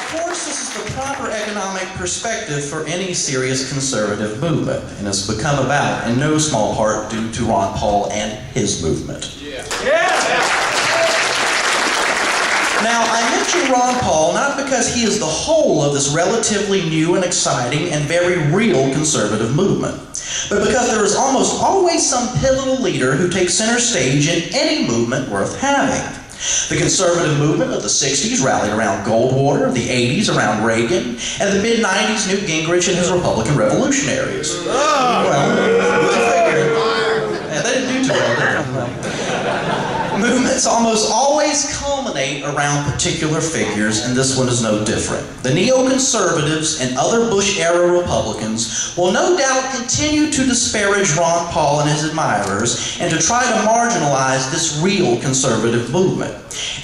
course, this is the proper economic perspective for any serious conservative movement, and it's become about in no small part due to Ron Paul and his movement. Now, I mention Ron Paul not because he is the whole of this relatively new and exciting and very real conservative movement, but because there is almost always some pivotal leader who takes center stage in any movement worth having. The conservative movement of the 60s rallied around Goldwater, the 80s around Reagan, and the mid-90s Newt Gingrich and his Republican revolutionaries. Well, they didn't do too well, did they? Movements almost always culminate around particular figures, and this one is no different. The neoconservatives and other Bush-era Republicans will no doubt continue to disparage Ron Paul and his admirers and to try to marginalize this real conservative movement.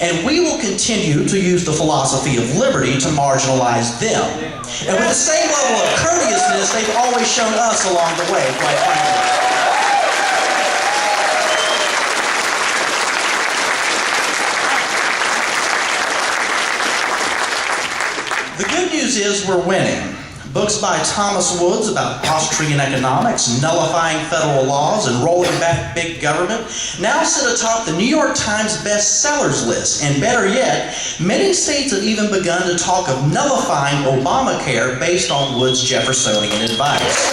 And we will continue to use the philosophy of liberty to marginalize them. And with the same level of courteousness they've always shown us along the way, quite frankly. The good news is we're winning. Books by Thomas Woods about Austrian economics, nullifying federal laws, and rolling back big government now sit atop the New York Times bestsellers list. And better yet, many states have even begun to talk of nullifying Obamacare based on Woods' Jeffersonian advice.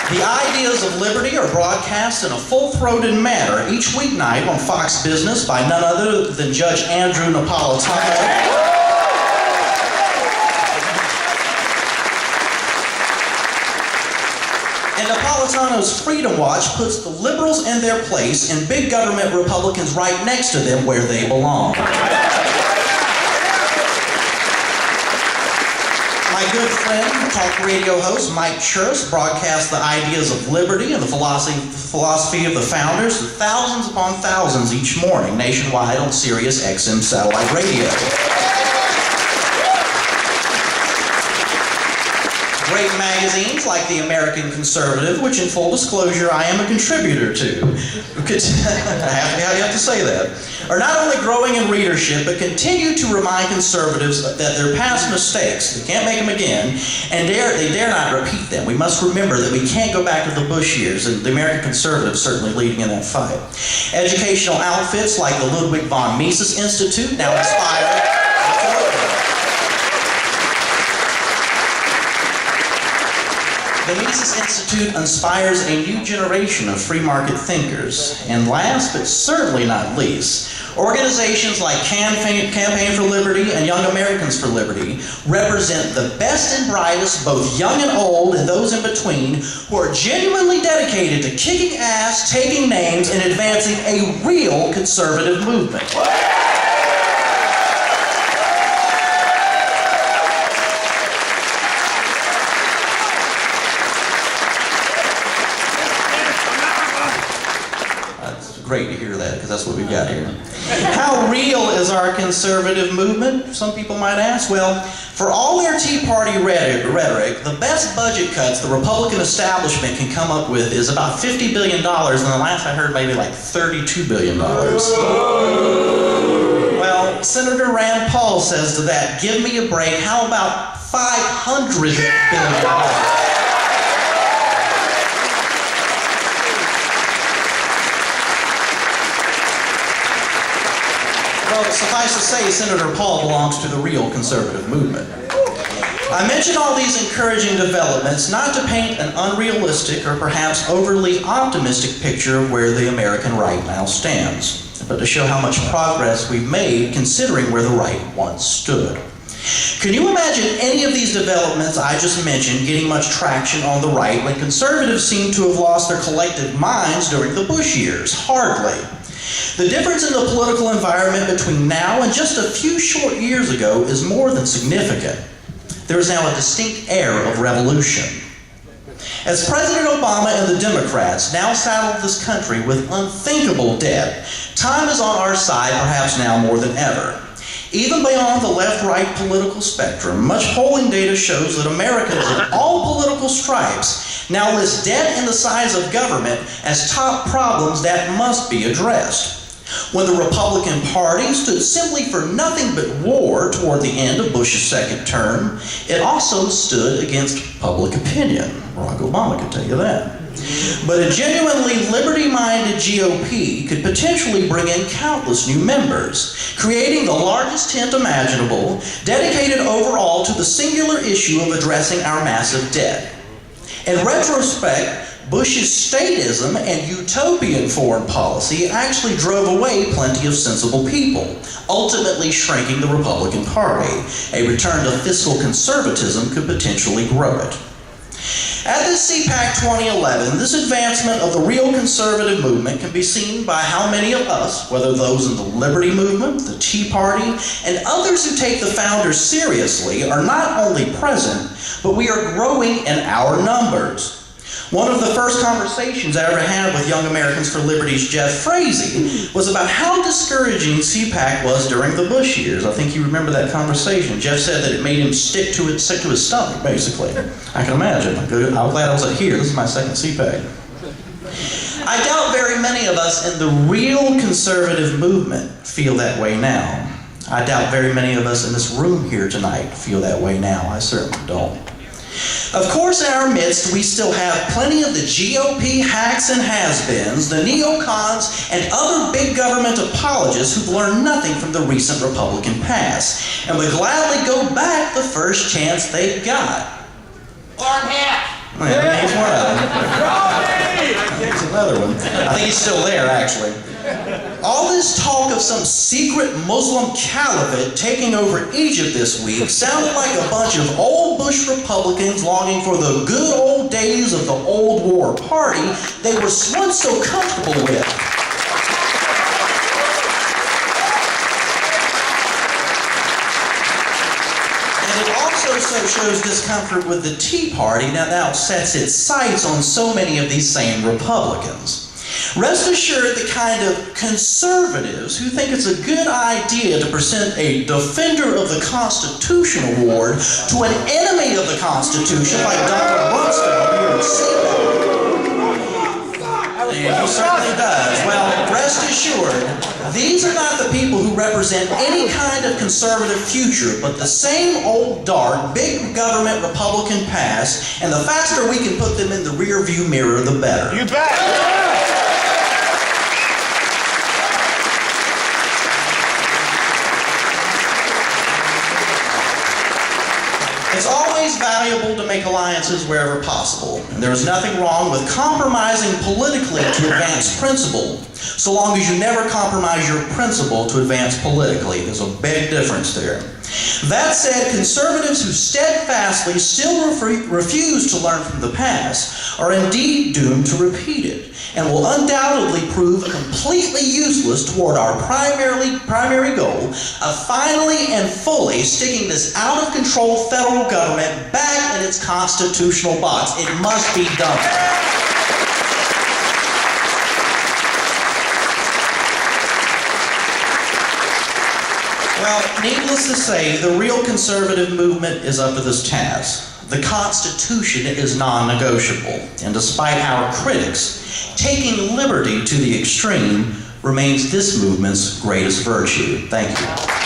The ideas of liberty are broadcast in a full-throated manner each weeknight on Fox Business by none other than Judge Andrew Napolitano. And Napolitano's Freedom Watch puts the liberals in their place and big government Republicans right next to them where they belong. My good friend, talk radio host Mike Church broadcasts the ideas of liberty and the philosophy of the founders to thousands upon thousands each morning nationwide on Sirius XM satellite radio. Great magazines like The American Conservative, which in full disclosure I am a contributor to, I have to say that, are not only growing in readership, but continue to remind conservatives that their past mistakes, they can't make them again, and they dare not repeat them. We must remember that we can't go back to the Bush years, and the American Conservatives certainly leading in that fight. Educational outfits like the Ludwig von Mises Institute now inspire. The Mises Institute inspires a new generation of free market thinkers. And last, but certainly not least, organizations like Campaign for Liberty and Young Americans for Liberty represent the best and brightest, both young and old, and those in between, who are genuinely dedicated to kicking ass, taking names, and advancing a real conservative movement. Great to hear that, because that's what we've got here. How real is our conservative movement, some people might ask? Well, for all their Tea Party rhetoric, the best budget cuts the Republican establishment can come up with is about $50 billion, and the last I heard maybe like $32 billion. Well, Senator Rand Paul says to that, give me a break, how about $500 billion? Well, suffice to say, Senator Paul belongs to the real conservative movement. I mention all these encouraging developments not to paint an unrealistic or perhaps overly optimistic picture of where the American right now stands, but to show how much progress we've made considering where the right once stood. Can you imagine any of these developments I just mentioned getting much traction on the right when conservatives seem to have lost their collective minds during the Bush years? Hardly. The difference in the political environment between now and just a few short years ago is more than significant. There is now a distinct air of revolution. As President Obama and the Democrats now saddle this country with unthinkable debt, time is on our side perhaps now more than ever. Even beyond the left-right political spectrum, much polling data shows that Americans of all political stripes now list debt and the size of government as top problems that must be addressed. When the Republican Party stood simply for nothing but war toward the end of Bush's second term, it also stood against public opinion. Barack Obama could tell you that. But a genuinely liberty-minded GOP could potentially bring in countless new members, creating the largest tent imaginable, dedicated overall to the singular issue of addressing our massive debt. In retrospect, Bush's statism and utopian foreign policy actually drove away plenty of sensible people, ultimately shrinking the Republican Party. A return to fiscal conservatism could potentially grow it. At this CPAC 2011, this advancement of the real conservative movement can be seen by how many of us, whether those in the Liberty Movement, the Tea Party, and others who take the founders seriously, are not only present, but we are growing in our numbers. One of the first conversations I ever had with Young Americans for Liberty's Jeff Frazee was about how discouraging CPAC was during the Bush years. I think you remember that conversation. Jeff said that it made him sick to his stomach, basically. I can imagine. I'm glad I wasn't here. This is my second CPAC. I doubt very many of us in the real conservative movement feel that way now. I doubt very many of us in this room here tonight feel that way now. I certainly don't. Of course, in our midst, we still have plenty of the GOP hacks and has-beens, the neocons, and other big government apologists who've learned nothing from the recent Republican past, and would gladly go back the first chance they got. Barn hat! Yeah, he's one of them. Here's another one. I think he's still there, actually. All this talk of some secret Muslim caliphate taking over Egypt this week sounded like a bunch of old Bush Republicans longing for the good old days of the old war party they were once so comfortable with. And it also shows discomfort with the Tea Party that now sets its sights on so many of these same Republicans. Rest assured, the kind of conservatives who think it's a good idea to present a defender of the Constitution award to an enemy of the Constitution like Dr. Rumsfeld here at CPAC. And he certainly does. Well, rest assured, these are not the people who represent any kind of conservative future, but the same old dark, big government Republican past, and the faster we can put them in the rear view mirror, the better. You bet! It's always valuable to make alliances wherever possible, and there is nothing wrong with compromising politically to advance principle, so long as you never compromise your principle to advance politically. There's a big difference there. That said, conservatives who steadfastly still refuse to learn from the past are indeed doomed to repeat it, and will undoubtedly prove completely useless toward our primary goal of finally and fully sticking this out-of-control federal government back in its constitutional box. It must be done. Well, needless to say, the real conservative movement is up to this task. The Constitution is non-negotiable, and despite our critics, taking liberty to the extreme remains this movement's greatest virtue. Thank you.